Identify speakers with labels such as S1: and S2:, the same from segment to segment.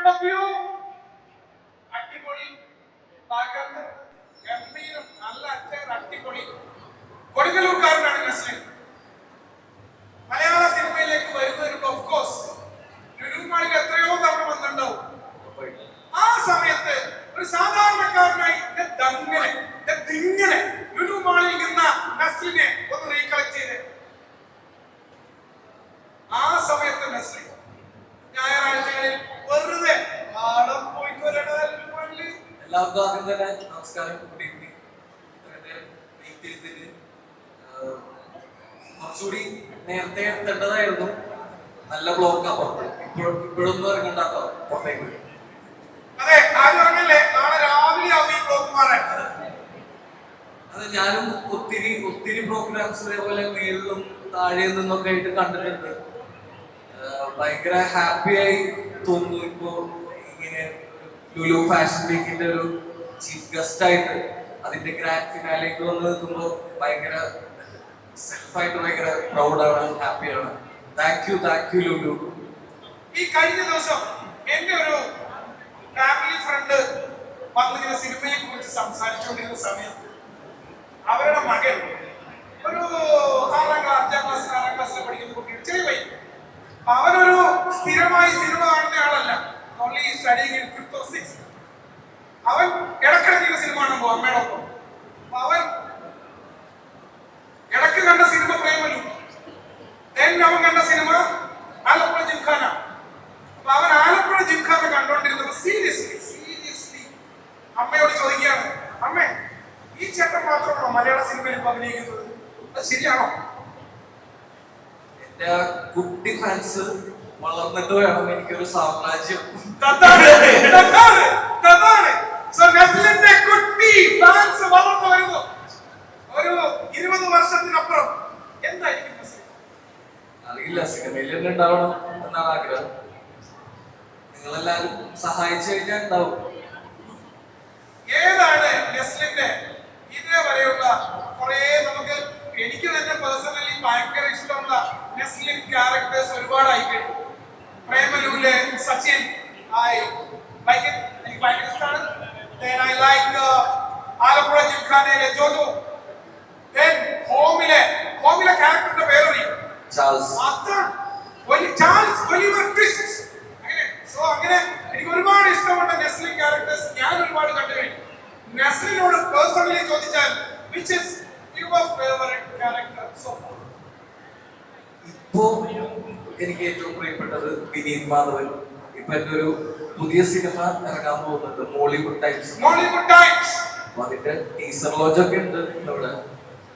S1: front of you. അടിപൊളി തകർന്ന് ഗംഭീരം നല്ല അച്ചേർ അടിപൊളി കൊടുങ്ങല്ലൂർക്കാരനാണ് നസ്ലിൻ. മലയാള സിനിമയിലേക്ക് വരുന്നതിന് ഓഫ് കോഴ്സ് ലുലു മാളിൽ എത്രയോ തവണ വന്നിട്ടുണ്ടാവും. ആ സമയത്ത് ഒരു സാധാരണക്കാരനായി തിങ്ങനെ ലുലു മാളിൽ നിന്ന നസ്ലിനെ ഒന്ന് റീകളക്ട് ചെയ്ത് ആ സമയത്ത് നസ്ലിൻ ഞായറാഴ്ചകളിൽ വെറുതെ പോയിട്ട് വരണ ലുലു മാളില്.
S2: എല്ലാവർക്കും ആദ്യം തന്നെ നമസ്കാരം. കുറച്ചുകൂടി നേരത്തെ എത്തേണ്ടതായിരുന്നു. നല്ല ബ്ലോക്ക് അപ്പുറത്ത് ഇപ്പോഴൊന്നും ഇറങ്ങണ്ടാത്ത പുറത്തേക്ക്.
S1: അതെ, ആരും ഇറങ്ങല്ലേ, നാളെ രാവിലെ ആവും ഈ ബ്ലോക്ക് മാറാൻ.
S2: അത് ഞാനും ഒത്തിരി പ്രോഗ്രാംസ് ഇതേപോലെ മേളിലും താഴെ നിന്നൊക്കെ ആയിട്ട് കണ്ടിട്ടുണ്ട്. ഭയങ്കര ഹാപ്പിയായി തോന്നുന്നു. ഇപ്പോ ഇങ്ങനെ ലുലു ഫാഷൻ വീക്കിന്റെ ഒരു ചീഫ് ഗസ്റ്റ് ആയിട്ട് അതിന്റെ ഗ്രാൻഡ് ഫിനാലേക്ക് വന്ന് നിൽക്കുമ്പോൾ ഭയങ്കര സെൽഫായിട്ട് ഭയങ്കര പ്രൗഡാണ്, ഹാപ്പിയാണ്. Thank you Lulu.
S1: ഈ കഴിഞ്ഞ ദിവസം എന്റെ ഒരു ഫാമിലി ഫ്രണ്ട് വന്നിങ്ങനെ സിനിമയെ കുറിച്ച് സംസാരിച്ചുകൊണ്ടിരുന്ന സമയത്ത് അവരുടെ മകൻ ഒരു 6ാം ക്ലാസ്സിൽ പഠിക്കുന്ന കുട്ടിയുടെ ചെറിയ പയ്യൻ. അവനൊരു സ്ഥിരമായി സിനിമ കാണുന്ന ആളല്ല. Only studying in 5th or 6th. അവൻ ഇടക്കിടയ്ക്ക് സിനിമ കാണാൻ പോകും അമ്മയുടെ ഒപ്പം. അവൻ ഇടയ്ക്ക് കണ്ട സിനിമ പ്രേമലു, അവൻ കണ്ട സിനിമ ആലപ്പുഴ ജിംഖാന. അപ്പൊ അവൻ ആലപ്പുഴ ജിംഖാന കണ്ടോണ്ടിരുന്നപ്പോ സീരിയസ്ലി അമ്മയോട് ചോദിക്കുകയാണ്, അമ്മേ ഈ ചേട്ടൻ മാത്രമാണോ മലയാള സിനിമയിൽ ഇപ്പൊ അഭിനയിക്കുന്നത്? അത് ശരിയാണോ?
S2: എന്റെ കുട്ടി ഫാൻസ് വളർന്നിട്ട് വേണം എനിക്കൊരു സാമ്രാജ്യം.
S1: കുട്ടി ഫാൻസ് വളർന്നു വരുന്നു. ഒരു 20 വർഷത്തിനപ്പുറം എന്തായിരിക്കും
S2: അറിയില്ല. സിനിമയിൽ തന്നെ ഉണ്ടാവണം എന്നാണ് ആഗ്രഹം. നിങ്ങളെല്ലാരും സഹായിച്ചു കഴിഞ്ഞാൽ ഉണ്ടാവും.
S1: ഏതാണ് നസ്ലിന്റെ ഇതേവരെയുള്ള കുറെ നമുക്ക് എനിക്ക് തന്നെ പേഴ്സണലി ഭയങ്കര ഇഷ്ടമുള്ള നസ്ലിൻ ക്യാരക്ടേഴ്സ് ഒരുപാടായി കഴിഞ്ഞു. പ്രേമലൂലെ സച്ചിൻ എനിക്ക് ഭയങ്കര ഇഷ്ടമാണ്. I like ആലപ്പുഴ ജിംഖാനയിലെ ജോജു. ഹോമിലെ ക്യാരക്ടറിന്റെ പേരറിയും ചാൾസ് ഒലിവർ ട്വിസ്റ്റ്. അങ്ങനെ എനിക്ക് ഒരുപാട് ഇഷ്ടമുള്ള നസ്ലിൻ ക്യാരക്ടേഴ്സ് ഞാൻ ഒരുപാട് കണ്ടു കഴിഞ്ഞു. നസ്ലിനോട് പേഴ്സണലി ചോദിച്ചാൽ which is your favorite character so far?
S2: ഇപ്പോ എനിക്ക് ഏറ്റവും പ്രിയപ്പെട്ടത് വിനീത് മാധവൻ. ഇപ്പൊ എന്റെ ഒരു പുതിയ സിനിമ ഇറങ്ങാൻ പോകുന്നുണ്ട്, മോളിവുഡ് ടൈംസ്. അതിന്റെ ടീസർ ലോഞ്ച് ഒക്കെ ഉണ്ട് ഇവിടെ.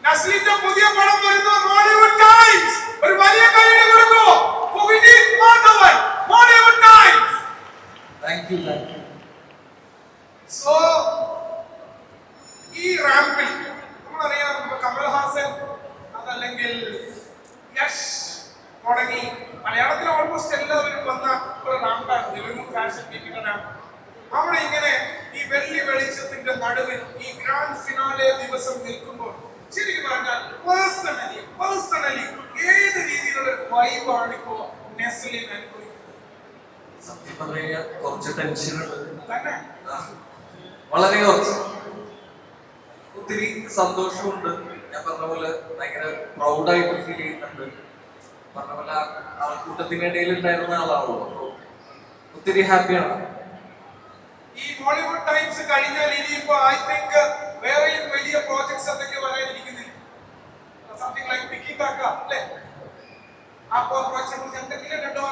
S1: നസ്ലിന്റെ പുതിയ പടം വരുന്നു, മോളിവുഡ് ടൈംസ്. ഒരു വലിയ കൈയ്യടി കൊടുക്കൂ for Vineeth Madhavan, Mollywood times.
S2: Thank you.
S1: So ഈ റാമ്പിൽ നമ്മളറിയാം കമൽഹാസൻ അതല്ലെങ്കിൽ യശ് തുടങ്ങി മലയാളത്തിൽ ഓൾമോസ്റ്റ് എല്ലാവരും വന്ന ഒരു റാമ്പാണ് ലുലു ഫാഷൻ വീക്കിന്റെ റാമ്പ്. അവിടെ ഇങ്ങനെ ഈ വെള്ളി വെളിച്ചത്തിന്റെ നടുവിൽ ഈ ഗ്രാൻഡ് ഫിനാലെ ദിവസം നിൽക്കുമ്പോൾ ശരിക്കും പറഞ്ഞാൽ പേഴ്സണലി ഏത് രീതിയിലുള്ള ഒരു വൈബാണ് ഇപ്പോ നസ്ലിൻ അനുഭവിക്കുന്നത്?
S2: സത്യം പറഞ്ഞാൽ കുറച്ച് ടെൻഷനുണ്ട്
S1: തന്നെ,
S2: വളരെ കുറച്ച്. ഒത്തിരി സന്തോഷമുണ്ട്. ഞാൻ പറഞ്ഞ പോലെ ഭയങ്കര പ്രൗഡായിട്ട് ഫീൽ ചെയ്യുന്നുണ്ട്. പറഞ്ഞ പോലെ ആൾക്കൂട്ടത്തിനിടയിൽ ഉണ്ടായിരുന്ന ആളാണല്ലോ, ഒത്തിരി ഹാപ്പിയാണ്.
S1: ഈ മോളിവുഡ് ടൈംസ് കഴിഞ്ഞാൽ ഇനിയിപ്പോ ഐ തിങ്ക് വേറെയും വലിയ പ്രോജക്ട്സ് എന്തൊക്കെ വരാനിരിക്കുന്നില്ല. സംതിങ് ലൈക്ക് പിക്കി ടാക്ക അല്ലേ? ആ പ്രോജക്റ്റ് എന്തെങ്കിലും രണ്ടോ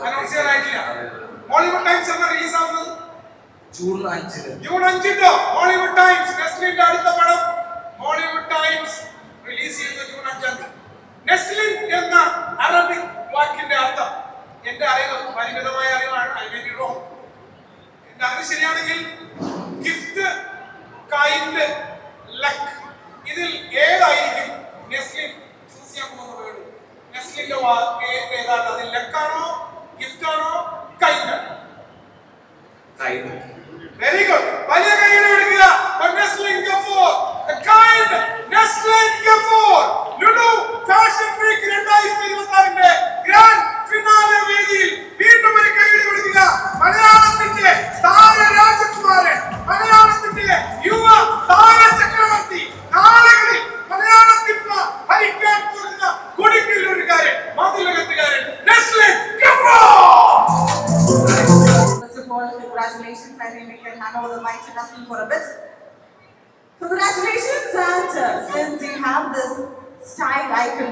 S1: അനൗൺസ് ചെയ്യാനായിട്ടില്ല. മോളിവുഡ് ടൈംസ് എന്ന റിലീസ് ആവുന്നത്
S2: ജൂൺ 5.
S1: മോളിവുഡ് ടൈംസ് നസ്ലിന്റെ അടുത്ത പടം മോളിവുഡ് ടൈംസ് റിലീസ് ചെയ്യുന്നത് ജൂൺ 5. നസ്ലിൻ എന്ന അറബിക് വാക്കിന്റെ അർത്ഥം എന്റെ അറിവ് പരിമിതമായ അറിവാണ്. I may be wrong. എന്റെ അറിവ് ശരിയാണെങ്കിൽ ഗിഫ്റ്റ്, കൈൻഡ്, ലക്ക്, ഇതിൽ ഏതായിരിക്കും നസ്ലിൻ ചൂസ് ചെയ്യാൻ പോകുന്ന വേർഡ്? നസ്ലിന്റെ പേര് ഏതാണ്? അത് ലക്കാണോ, ഗിഫ്റ്റ് ആണോ, കൈൻഡ്? Very good. വലിയ കൈയ്യടി കൊടുക്കുക for Naslin Kapoor, the kind Naslin Kapoor. Lulu fashion week 2026 ന്റെ ഗ്രാൻഡ് ഫിനാലെ വേദിയിൽ വീണ്ടും ഒരു കൈയ്യടി കൊടുക്കുക.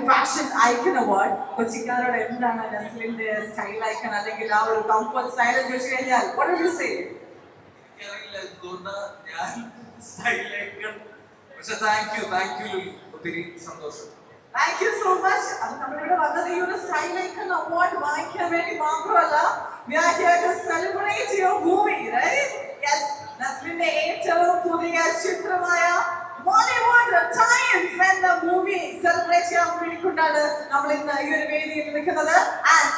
S3: Fashion icon award. കൊച്ചിക്കാരോട് എന്താണ് നസ്ലിന്റെ സ്റ്റൈൽ ഐക്കൺ അല്ലെങ്കിൽ ആ ഒരു കംഫർട്ട് സ്റ്റൈൽ ചോദിച്ചു കഴിഞ്ഞാൽ what would you say?
S2: എനിക്കറിയില്ല എന്തുകൊണ്ടാ ഞാൻ സ്റ്റൈലേക്ക്. പക്ഷെ താങ്ക് യു ലുലു, ഒത്തിരി സന്തോഷം.
S3: Thank you so much. അത് നമ്മളിവിടെ വന്നത് ഈ ഒരു സ്റ്റൈൽ ഐക്കൺ അവാർഡ് വാങ്ങിക്കാൻ വേണ്ടി മാത്രമല്ല, we are here to celebrate your movie, right? Yes, നസ്ലിന്റെ ഏറ്റവും പുതിയ ചിത്രമായ Bollywood Times എന്ന മൂവി സെലിബ്രേറ്റ് ചെയ്യാൻ വേണ്ടിക്കൊണ്ടാണ് നമ്മൾ ഇന്ന് ഈ ഒരു വേദിയിൽ നിൽക്കുന്നത്. And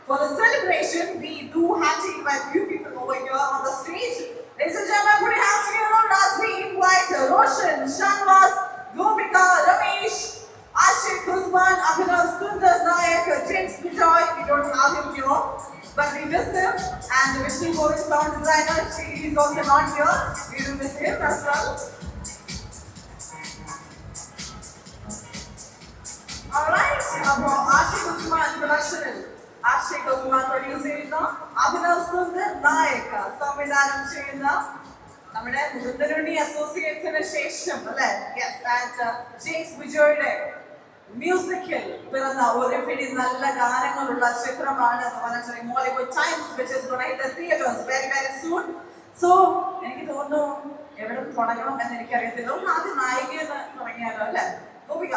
S3: for the celebration, we do have to invite few people over here on the stage. Ladies and gentlemen, put your hands together as we invite Roshan, Shanwas, Gopika, Ramesh, Ashik, Usman, Abhinav, Sundar Nayak, James Bijoy. We don't have him here, but we miss him. And Vishnu Govind, sound designer, he is also not here. We do miss him as well. Alright, അപ്പോൾ Ashiq Usman പ്രൊഡക്ഷനിൽ Ashiq Usman produce ചെയ്യുന്ന അഭിനവ് സുന്ദർ നായക സംവിധാനം ചെയ്യുന്ന നമ്മുടെ മുകുന്ദനുണ്ണി അസോസിയേറ്റ്സിന് ശേഷം അല്ലെ James ബിജോയുടെ മ്യൂസിക്കിൽ പിറന്ന ഒരു പിടി നല്ല ഗാനങ്ങളുള്ള ചിത്രമാണ് Mollywood times which is going to hit the theaters very very soon. So എനിക്ക് തോന്നുന്നു എവിടെ തുടങ്ങണം എന്ന് എനിക്കറിയത്തില്ല. ആദ്യം നായികയെന്ന് തുടങ്ങിയാലോ അല്ലെ Gopika?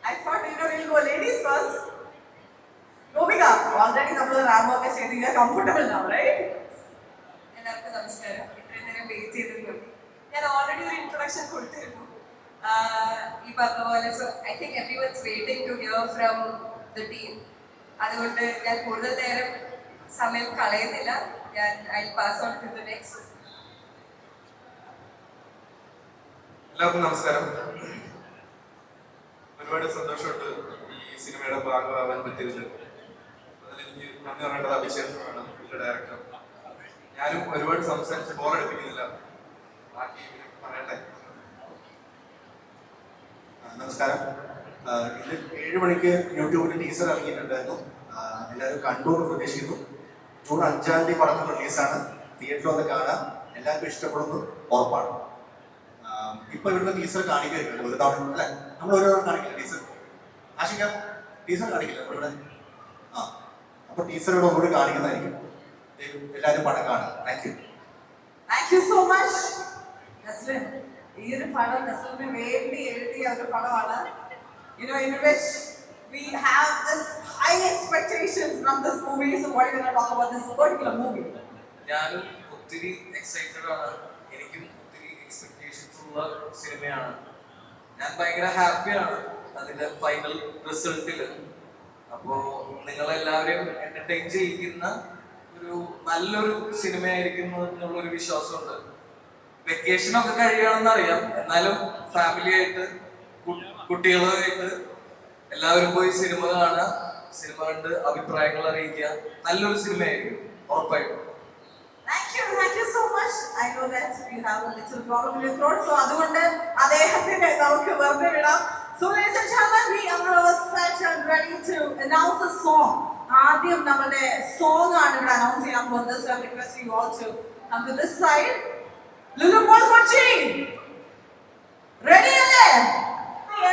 S3: I thought we'll go ladies first. Gopika, already നമ്മൾ റാമ്പ് ഒക്കെ ചെയ്ത് comfortable now, right?
S4: എല്ലാവർക്കും നമസ്കാരം. ഇത്രയും നേരം വെയിറ്റ് ചെയ്തിരുന്നു. ഞാൻ ഓൾറെഡി ഒരു ഇൻട്രൊഡക്ഷൻ കൊടുത്തിരുന്നു. ഈ പറഞ്ഞ പോലെ so I think everyone's waiting to hear from the team. അതുകൊണ്ട് ഞാൻ കൂടുതൽ നേരം സമയം കളയുന്നില്ല. ഞാൻ I pass on to the next.
S1: എല്ലാവർക്കും നമസ്കാരം. ഒരുപാട് സന്തോഷമുണ്ട് ഈ സിനിമയുടെ ഭാഗമാവാൻ പറ്റിയതിൽ. അതിലെനിക്ക് നന്ദി പറയേണ്ടത് അഭിഷേകമാണ്, ഡയറക്ടർ. ഞാനും ഒരുപാട് സംസാരിച്ച് ബോറടിപ്പിക്കുന്നില്ല, ബാക്കി പറയട്ടെ.
S5: നമസ്കാരം. ഇന്ന് 7 മണിക്ക് യൂട്യൂബിൽ ടീസർ ഇറങ്ങിയിട്ടുണ്ടായിരുന്നു. എല്ലാവരും കണ്ടു എന്ന് പ്രതീക്ഷിക്കുന്നു. ജൂൺ 5-ാം തീയതി പടത്തിൽ റിലീസാണ്. തിയേറ്ററിൽ വന്ന് കാണാം. എല്ലാവർക്കും ഇഷ്ടപ്പെടുന്നു, ഉറപ്പാണ്. ഇപ്പൊ ഇവിടുന്ന് ടീസർ കാണിക്കുമായിരിക്കും ഒരു തവണ അല്ലെ? നമ്മൾ ഓരോ തവണ കാണിക്കില്ല ടീസർ. ആശിക്കാം ടീസർ കാണിക്കില്ല ഇവിടെ. അപ്പൊ ടീച്ചർ ഇവിടെ ഒന്നുകൂടി കാണിക്കുന്നതായിരിക്കും. എല്ലാവരും പടം കാണാം. Thank you.
S3: Thank you so much. Naslen, ഈ ഒരു പടം നസ്ലിന് വേണ്ടി എഴുതിയ ഒരു പടമാണ്. You know, in which we have this high expectations from this movie. So what are you going to talk about this particular movie?
S2: ഞാനും ഒത്തിരി എക്സൈറ്റഡ് ആണ്. എനിക്കും ഒത്തിരി എക്സ്പെക്ടേഷൻസ് ഉള്ള സിനിമയാണ്. ഞാൻ ഭയങ്കര ഹാപ്പിയാണ് അതിന്റെ ഫൈനൽ റിസൾട്ടിൽ. അപ്പോൾ നിങ്ങളെല്ലാവരെയും എന്റർടൈൻ ചെയ്യിക്കുന്ന ഒരു നല്ലൊരു സിനിമയായിരിക്കും എന്നുള്ളൊരു വിശ്വാസമുണ്ട്. വെക്കേഷനൊക്കെ കഴിയണമെന്ന് അറിയാം, എന്നാലും ഫാമിലി ആയിട്ട് കുട്ടികളുമായിട്ട് എല്ലാവരും പോയി സിനിമ കാണുക, സിനിമ കണ്ട് അഭിപ്രായങ്ങൾ അറിയിക്കുക. നല്ലൊരു സിനിമയായിരിക്കും ഉറപ്പായിട്ടും.
S3: Thank you so much. I know that you have a little problem in your throat, so അതുകൊണ്ട് അദ്ദേഹത്തിന് നമുക്ക് വെറുതെ വിടാം. So ladies and gentlemen, we are all set and ready to announce a song. ആദ്യം നമ്മുടെ സോങ് ആണ് ഇവിടെ announce ചെയ്യാൻ പോകുന്നത്. So I'm requesting you all to come to this side. Lulu Mall Kochi, ready അല്ലേ?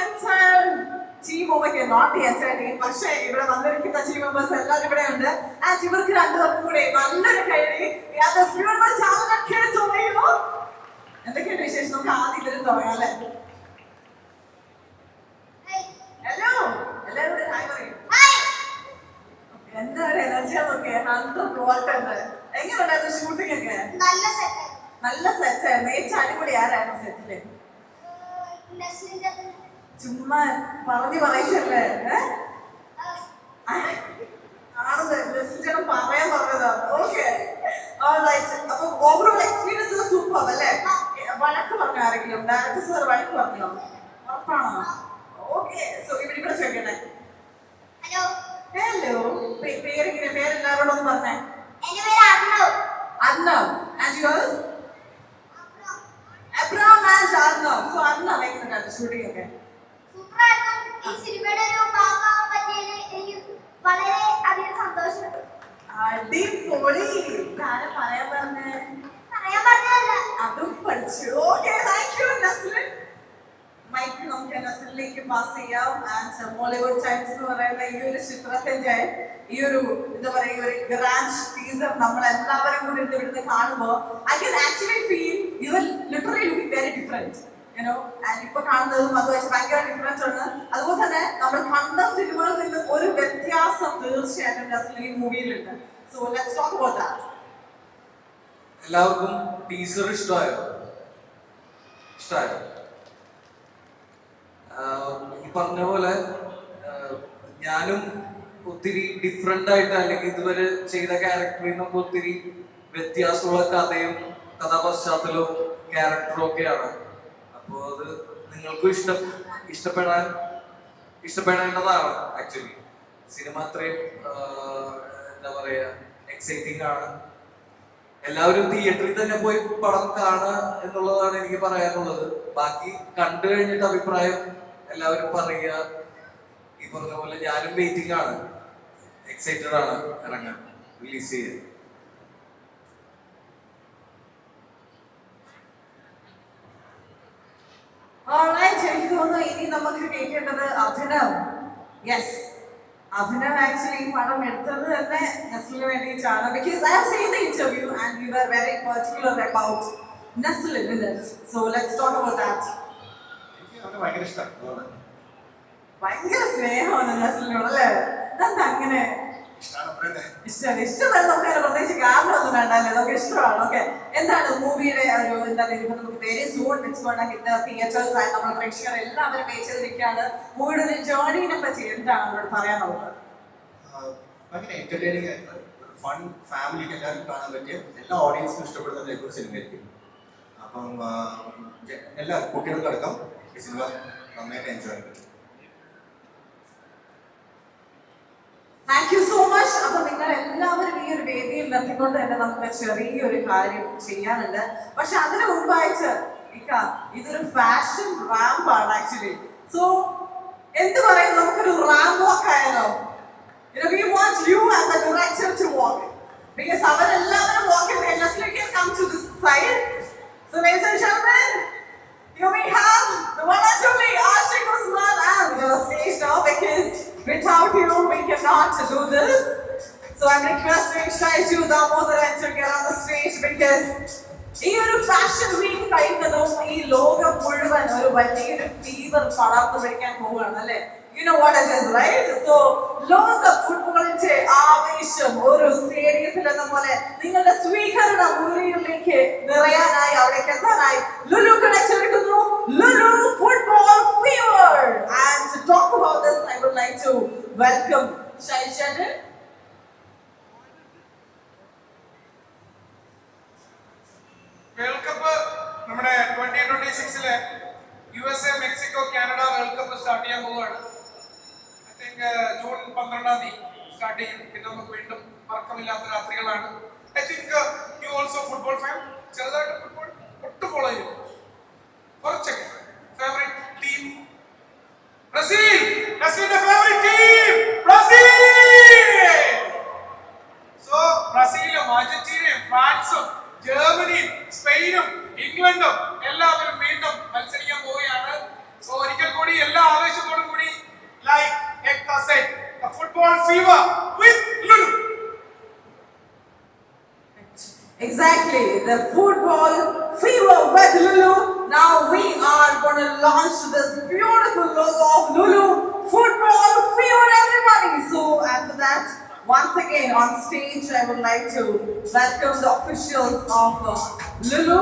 S3: Entire team over here, not the entire team, പക്ഷേ ഇവിടെ വന്നിരിക്കുന്ന ടീം മെമ്പേഴ്സ് എല്ലാവരും ഇവിടെ ഉണ്ട്. ആൻഡ് ഇവർക്ക് രണ്ടുപേർക്കും കൂടെ നല്ലൊരു കൈയടി. എന്തൊക്കെയുണ്ട് വിശേഷം? നമുക്ക് ആദ്യം ഇവരും തുടങ്ങാം അല്ലേ? ഹലോ, എല്ലാവരും ഹായ് പറയും. എന്താ ഒരു എനർജിയാ നോക്കിയേ, 100 വോൾട്ട് ഉണ്ട്. എങ്ങനെയുണ്ടായിരുന്നു ഷൂട്ടിംഗ് ഒക്കെ? നല്ല സെറ്റ് ആയിരുന്നു. ഏറ്റവും അടിപൊളി ആരായിരുന്നു സെറ്റില്? ചുമ്മാ പറയിച്ചല്ലേ? ആണെന്ന് പറയാൻ പറഞ്ഞതാണ്. ഓക്കെ, അപ്പൊ ഓവറോൾ എക്സ്പീരിയൻസ് സൂപ്പർ അല്ലേ? വഴക്ക് പറഞ്ഞു ആരെങ്കിലും? ഡയറക്ടർ സാർ വഴക്ക് പറഞ്ഞോ? ഉറപ്പാണോ? ഓക്കെ, സോ ഇവിടെ ചോദിക്കട്ടെ. ഹലോ, പേരെങ്ങനെ? പേരെല്ലാവരോടും ഒന്ന് പറഞ്ഞേ. Arnav. And yours? Abraham and Arnav. So Arnav എങ്ങനെയുണ്ടായിരുന്നു ഷൂട്ടിംഗ് ഒക്കെ?
S6: ഈ സിനിമയുടെ ഒരു ഭാഗമാവാൻ പറ്റിയതിൽ എനിക്ക് വളരെ അധികം സന്തോഷമുണ്ട്.
S3: അടിപൊളി. ആരാ പറയാൻ പറഞ്ഞേ?
S6: പറയാൻ പറഞ്ഞതല്ല,
S3: അതും പഠിച്ചു. Okay, thank you Naslen. Mic നമുക്ക് നസ്ലിൻ പാസ് ചെയ്യാം. ആൻഡ് മോളിവുഡ് ടൈംസ് എന്ന് പറയുന്ന ഈ ഒരു ചിത്രത്തിന്റെ ഈ ഒരു എന്താ പറയുക ഒരു ഗ്രാൻഡ് ടീസർ നമ്മൾ എല്ലാവരും കൂടി ഇവിടുന്ന് കാണുമ്പോൾ I can actually feel your literally looking very different and ഇപ്പൊ കാണുന്നതും അത് വെച്ച് ഭയങ്കര ഡിഫറൻസ് ഉണ്ട്. അതുപോലെ തന്നെ നമ്മൾ കണ്ട സിനിമകളിൽ നിന്ന് ഒരു വ്യത്യാസം തീർച്ചയായിട്ടും നസ്ലിൻ ഈ മൂവിയിലുണ്ട്. So let's talk about that.
S2: എല്ലാവർക്കും ടീസർ ഇഷ്ടമായോ? ഈ പറഞ്ഞ പോലെ ഞാനും ഒത്തിരി ഡിഫറെന്റ് ആയിട്ട് അല്ലെങ്കിൽ ഇതുവരെ ചെയ്ത ക്യാരക്ടറിൽ നിന്നൊക്കെ ഒത്തിരി വ്യത്യാസമുള്ള കഥയും കഥാപശ്ചാത്തലവും ക്യാരക്ടറും ഒക്കെയാണ്. അപ്പോൾ അത് നിങ്ങൾക്കും ഇഷ്ടപ്പെടേണ്ടതാണ്. ആക്ച്വലി സിനിമ അത്രയും എന്താ പറയാ എക്സൈറ്റിംഗ് ആണ്. എല്ലാവരും തിയേറ്ററിൽ തന്നെ പോയി പടം കാണുക എന്നുള്ളതാണ് എനിക്ക് പറയാനുള്ളത്. ബാക്കി കണ്ടു കഴിഞ്ഞിട്ട് അഭിപ്രായം എല്ലാവരും പറയുക. ഈ പറഞ്ഞ പോലെ ഞാനും വെയിറ്റിംഗ് ആണ്, എക്സൈറ്റഡ് ആണ് ഇറങ്ങാൻ, റിലീസ് ചെയ്യാൻ.
S3: എനിക്ക് തോന്നുന്നു ഇനി നമുക്ക് കേൾക്കേണ്ടത് അഭിനവ്. യെസ്, അഭിനവ് ആക്ച്വലി ഈ പടം എടുത്തത് തന്നെ നസ്ലിന് വേണ്ടിയിട്ടാണ്. Because I have seen the interview and you are very particular about Naslen in it. So let's talk about that.
S5: എനിക്ക് അവനെ ഭയങ്കര ഇഷ്ടമാണ്.
S3: ഭയങ്കര സ്നേഹമാണ് നസ്ലിനോട് അല്ലേ? എന്താ അങ്ങനെ ഇഷ്ടം നമുക്ക് പ്രത്യേകിച്ച് കാരണമൊന്നും വേണ്ടല്ലേ, നമുക്ക് ഇഷ്ടമാണ്. ഓക്കെ, എന്താണ് മൂവിയുടെ ഒരു എന്താ പറയുക, നമുക്ക് very soon it's gonna hit the theatres and നമ്മുടെ പ്രേക്ഷകർ എല്ലാവരും വെയിറ്റ് ചെയ്തിരിക്കുകയാണ്. മൂവിയുടെ ഒരു ജേർണിനെ പറ്റി എന്താണ് നമ്മളോട് പറയാനുള്ളത്?
S5: ഭയങ്കര എന്റർടൈനിങ് ആയിട്ടുള്ള ഒരു ഫൺ, ഫാമിലിക്ക് എല്ലാവർക്കും കാണാൻ പറ്റിയ എല്ലാ ഓഡിയൻസിനും ഇഷ്ടപ്പെടുന്ന ടൈപ്പ് ഒരു സിനിമയായിരിക്കും. അപ്പം എല്ലാ കുട്ടികൾക്കടക്കം ഈ സിനിമ നന്നായിട്ട് എൻജോയ് ചെയ്യും.
S3: Thank you so much. അപ്പൊ നിങ്ങൾ എല്ലാവരും ഈ ഒരു വേദിയിൽ നിർത്തിക്കൊണ്ട് തന്നെ നമുക്ക് ചെറിയൊരു കാര്യം ചെയ്യാനുണ്ട്. പക്ഷെ അതിന് മുമ്പായിട്ട് ഇതൊരു ഫാഷൻ റാമ്പ് ആണ് ആക്ച്വലി. സോ എന്ത് പറയും, നമുക്കൊരു റാമ്പ് വാക്ക് ആയാലോ? We want you and the director to walk because അവരെല്ലാവരും walk in and Leslie can come to this side. So ladies and gentlemen, here we have the one and only Ashik Usman and the stage now because without you we cannot do this. So I'm requesting Shaiju Damodaran to get on the stage because ഈ ഒരു fashion week കഴിയുന്നതും ഈ ലോകം മുഴുവൻ ഒരു വലിയൊരു fever പടർന്നു പിടിക്കാൻ പോവുകയാണ് അല്ലേ? You know what it is, right? So ലോക ഫുട്ബോളിന്റെ ആവേശം ഒരു സ്റ്റേഡിയത്തിൽ എന്ന പോലെ നിങ്ങളുടെ സ്വീകരണ മുറിയിലേക്ക് നിറയാനായി അവിടേക്ക് എത്താനായി ലുലു ക്ഷണിച്ചിരിക്കുന്നു. Lulu football fever. And to talk about this, I would like to welcome Shaiju.
S1: World cup നമ്മുടെ 2026 USA Mexico Canada world cup start ചെയ്യാൻ പോവുകയാണ്. ഐ തിങ്ക് ജൂൺ 12 സ്റ്റാർട്ട് ചെയ്യും. പിന്നെ നമുക്ക് വീണ്ടും വർക്കമില്ലാത്ത രാത്രികളാണ്. I think you also football fan. ചെറുതായിട്ട് ഫുട്ബോൾ ഒട്ടും ഫോളോ ചെയ്യും. കുറച്ചൊക്കെ ഫേവറേറ്റ് ടീം ബ്രസീൽ. നസ്ലിന്റെ ഫേവറേറ്റ് ടീം ബ്രസീൽ. സോ ബ്രസീലും അർജന്റീനയും ഫ്രാൻസും ജർമ്മനിയും സ്പെയിനും ഇംഗ്ലണ്ടും എല്ലാവരും വീണ്ടും മത്സരിക്കാൻ പോവുകയാണ്. സോ ഒരിക്കൽ കൂടി എല്ലാ ആവേശത്തോടും കൂടി like Ekta said, the football fever with Lulu.
S3: Exactly, the football fever with Lulu. Now we are going to launch this beautiful logo of Lulu Football Fever, everybody. So after that, once again on stage, I would like to welcome the officials of Lulu.